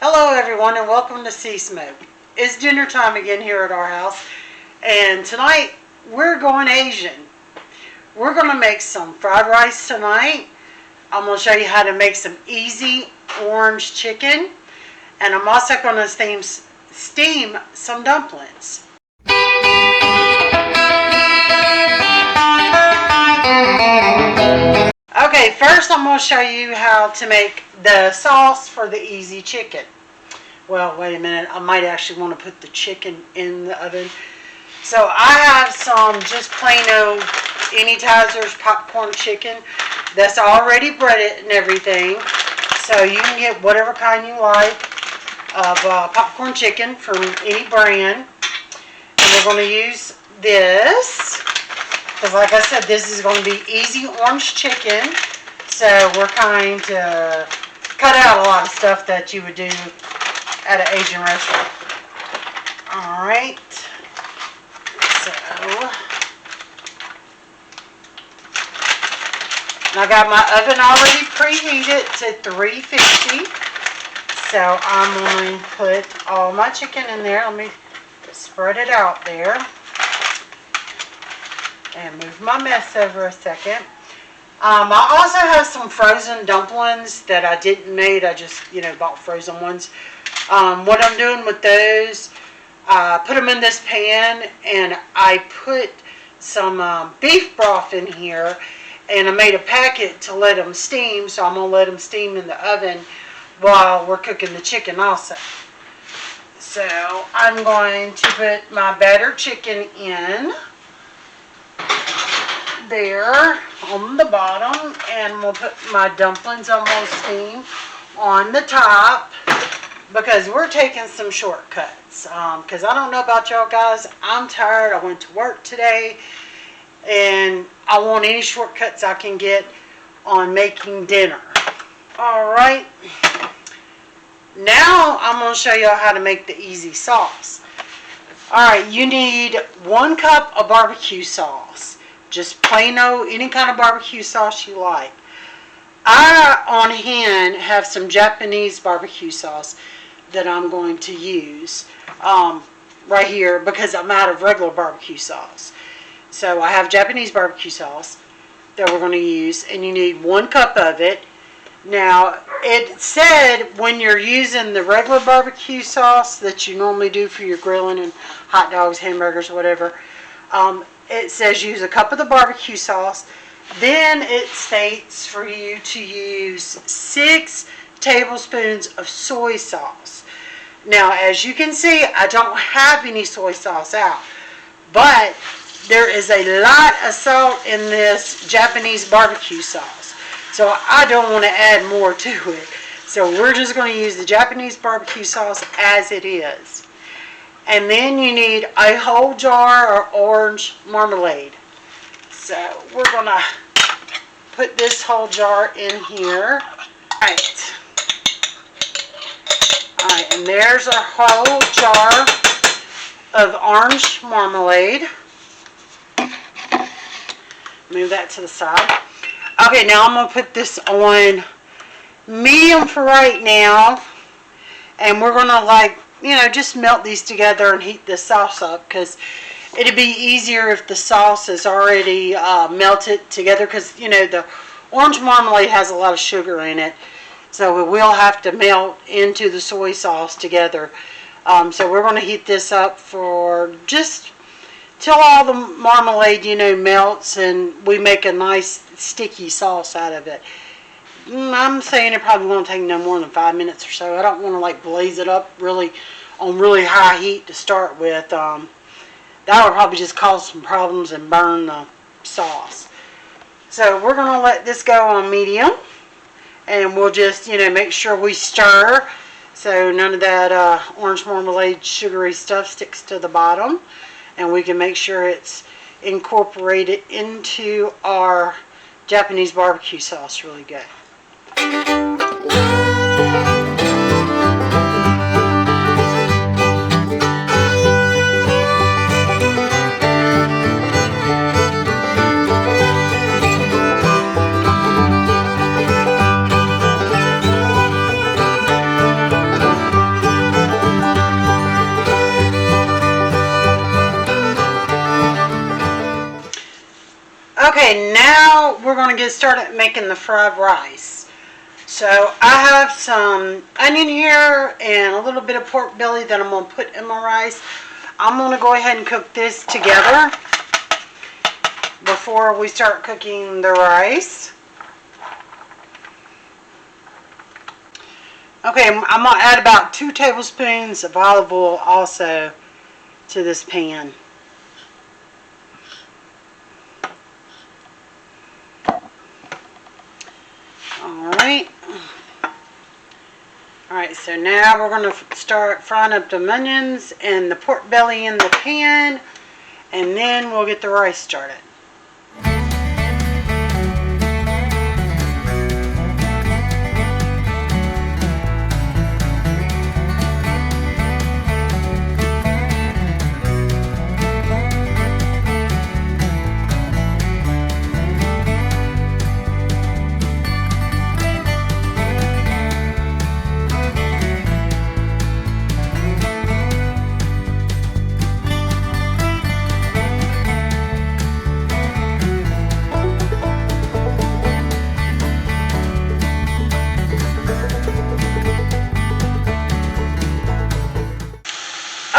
Hello everyone and welcome to Sea Smoke. It's dinner time again here at our house, and tonight we're going Asian. We're going to make some fried rice tonight. I'm going to show you how to make some easy orange chicken, and I'm also going to steam some dumplings. Okay, first I'm going to show you how to make the sauce for the easy chicken. Well, wait a minute. I might actually want to put the chicken in the oven. So I have some just plain old Anytizers popcorn chicken that's already breaded and everything. So you can get whatever kind you like of popcorn chicken from any brand. And we're going to use this because, like I said, this is going to be easy orange chicken. So we're trying to cut out a lot of stuff that you would do at an Asian restaurant. Alright. So I got my oven already preheated to 350. So I'm going to put all my chicken in there. Let me spread it out there. And move my mess over a second. I also have some frozen dumplings that I didn't make. I just, bought frozen ones. What I'm doing with those, put them in this pan, and I put some beef broth in here, and I made a packet to let them steam, so I'm going to let them steam in the oven while we're cooking the chicken also. So I'm going to put my battered chicken in there on the bottom, and we'll put my dumplings I'm going to steam on the top because we're taking some shortcuts. Because I don't know about y'all guys, I'm tired. I went to work today, and I want any shortcuts I can get on making dinner. Alright, now I'm going to show y'all how to make the easy sauce. Alright, you need 1 cup of barbecue sauce. Just plain old, any kind of barbecue sauce you like. I, on hand, have some Japanese barbecue sauce that I'm going to use right here because I'm out of regular barbecue sauce. So I have Japanese barbecue sauce that we're going to use, and you need 1 cup of it. Now, it said when you're using the regular barbecue sauce that you normally do for your grilling and hot dogs, hamburgers, whatever, it says use a cup of the barbecue sauce. Then it states for you to use 6 tablespoons of soy sauce. Now, as you can see, I don't have any soy sauce out, but there is a lot of salt in this Japanese barbecue sauce, so I don't want to add more to it. So we're just going to use the Japanese barbecue sauce as it is. And then you need a whole jar of orange marmalade. So we're going to put this whole jar in here. Alright. Alright, and there's our whole jar of orange marmalade. Move that to the side. Okay, now I'm going to put this on medium for right now. And we're going to just melt these together and heat this sauce up, because it'd be easier if the sauce is already melted together, because the orange marmalade has a lot of sugar in it, so it will have to melt into the soy sauce together. So we're going to heat this up for just till all the marmalade melts and we make a nice sticky sauce out of it. I'm saying it probably won't take no more than 5 minutes or so. I don't want to blaze it up really on really high heat to start with. That would probably just cause some problems and burn the sauce. So we're going to let this go on medium, and we'll just make sure we stir so none of that orange marmalade sugary stuff sticks to the bottom, and we can make sure it's incorporated into our Japanese barbecue sauce really good. Okay, now we're going to get started making the fried rice. So I have some onion here and a little bit of pork belly that I'm going to put in my rice. I'm going to go ahead and cook this together before we start cooking the rice. Okay, I'm going to add about 2 tablespoons of olive oil also to this pan. Alright, so now we're going to start frying up the onions and the pork belly in the pan, and then we'll get the rice started.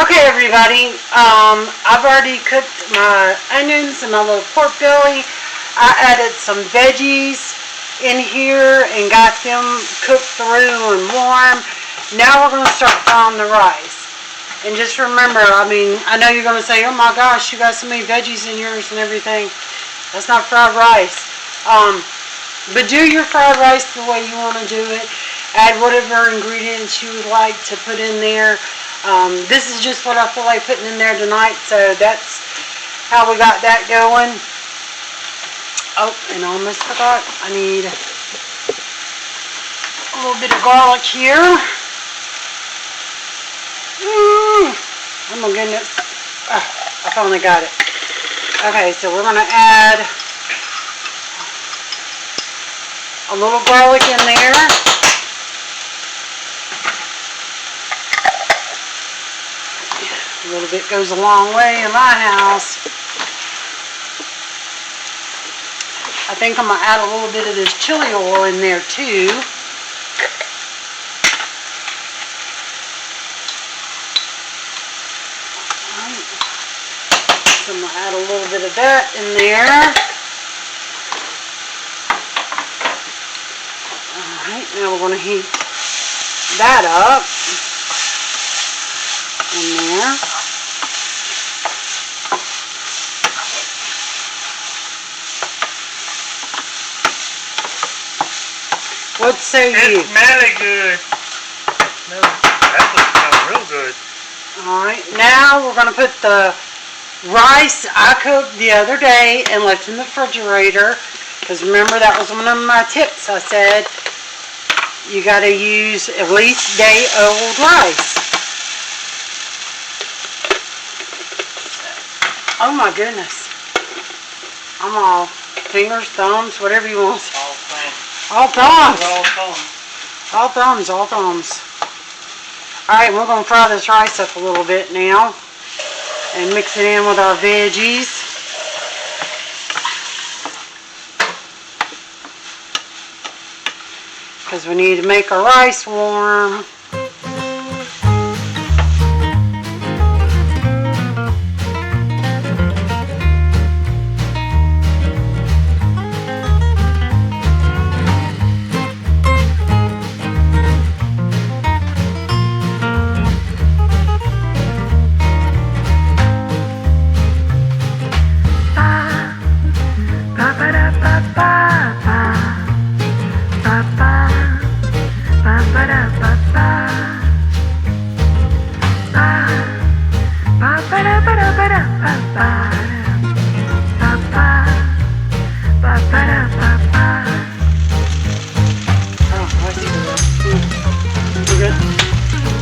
Okay, everybody, I've already cooked my onions and my little pork belly. I added some veggies in here and got them cooked through and warm. Now we're going to start frying the rice. And just remember, I know you're going to say, oh my gosh, you got so many veggies in yours and everything. That's not fried rice. But do your fried rice the way you want to do it. Add whatever ingredients you would like to put in there. This is just what I feel like putting in there tonight, so that's how we got that going. Oh, and I almost forgot, I need a little bit of garlic here. Oh my goodness. I finally got it. Okay, so we're going to add a little garlic in there. A little bit goes a long way in my house. I think I'm going to add a little bit of this chili oil in there too. So I'm going to add a little bit of that in there. Alright, now we're going to heat that up in there. What say you? It's smelly good. That looks real good. Alright, now we're going to put the rice I cooked the other day and left in the refrigerator. Because remember, that was one of my tips. I said you got to use at least day-old rice. Oh my goodness. I'm all fingers, thumbs, whatever you want. All thumbs. All thumbs. All thumbs. All thumbs, all thumbs. Alright, we're going to fry this rice up a little bit now. And mix it in with our veggies. Because we need to make our rice warm.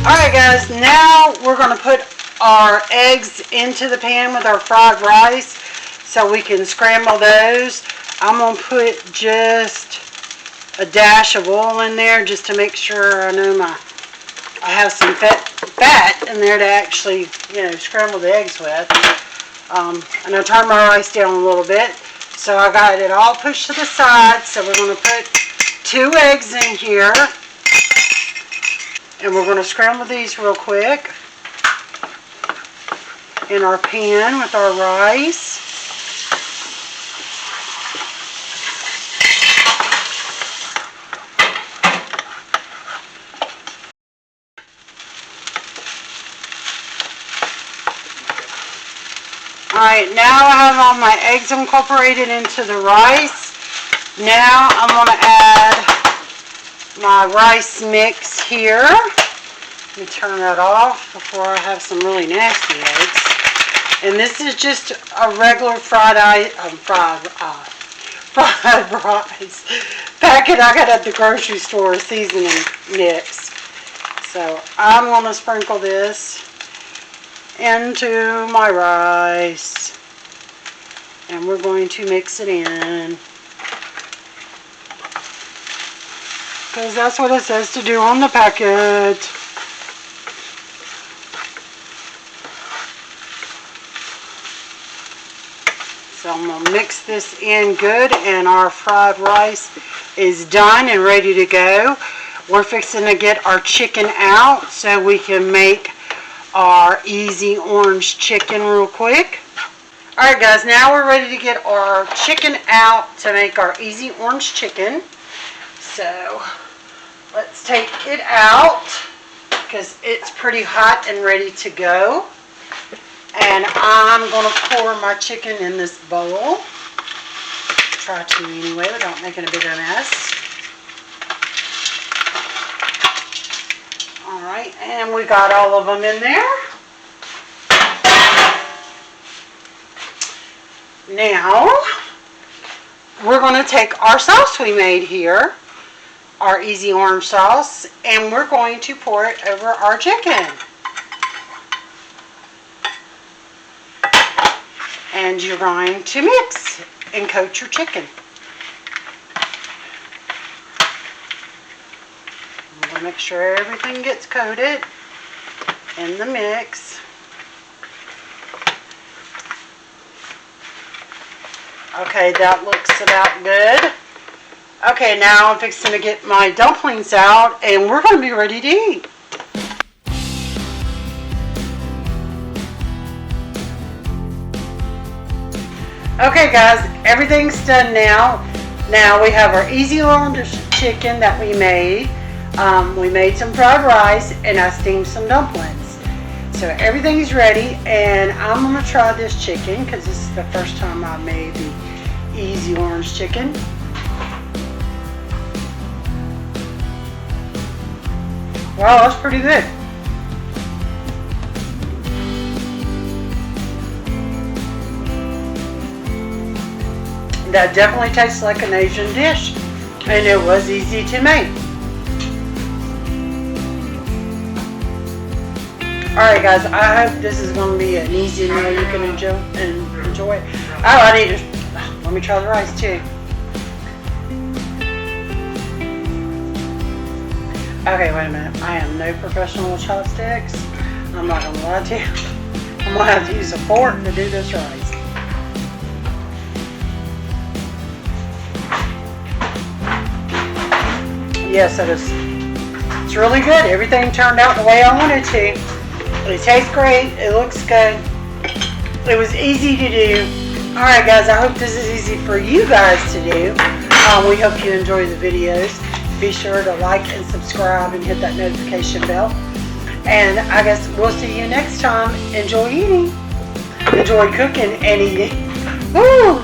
Alright guys, now we're going to put our eggs into the pan with our fried rice so we can scramble those. I'm going to put just a dash of oil in there just to make sure I know I have some fat in there to actually, scramble the eggs with. And I'll turn my rice down a little bit So I got it all pushed to the side. So we're going to put 2 eggs in here. And we're going to scramble these real quick in our pan with our rice. Alright, now I have all my eggs incorporated into the rice. Now I'm going to add my rice mix here. Let me turn that off before I have some really nasty eggs. And this is just a regular fried rice packet I got at the grocery store, seasoning mix. So I'm going to sprinkle this into my rice, and we're going to mix it in, because that's what it says to do on the packet. So I'm going to mix this in good, and our fried rice is done and ready to go. We're fixing to get our chicken out so we can make our easy orange chicken real quick. Alright guys, now we're ready to get our chicken out to make our easy orange chicken. So let's take it out because it's pretty hot and ready to go. And I'm going to pour my chicken in this bowl. Try to anyway without making a bigger mess. Alright, and we got all of them in there. Now, we're going to take our sauce we made here, our easy orange sauce, and we're going to pour it over our chicken. And you're going to mix and coat your chicken. I'm going to make sure everything gets coated in the mix. Okay, that looks about good. Okay, now I'm fixing to get my dumplings out, and we're going to be ready to eat. Okay guys, everything's done now. Now we have our easy orange chicken that we made. We made some fried rice, and I steamed some dumplings. So everything's ready, and I'm going to try this chicken because this is the first time I made the easy orange chicken. Wow, that's pretty good. That definitely tastes like an Asian dish, and it was easy to make. Alright guys, I hope this is going to be an easy meal you can enjoy. Oh, I need to, let me try the rice too. Okay, wait a minute. I am no professional with chopsticks. I'm not going to lie to you. I'm going to have to use a fork to do this rice. Yes, it is. It's really good. Everything turned out the way I wanted to. It tastes great. It looks good. It was easy to do. Alright guys, I hope this is easy for you guys to do. We hope you enjoy the videos. Be sure to like and subscribe and hit that notification bell. And I guess we'll see you next time. Enjoy eating. Enjoy cooking and eating. Woo!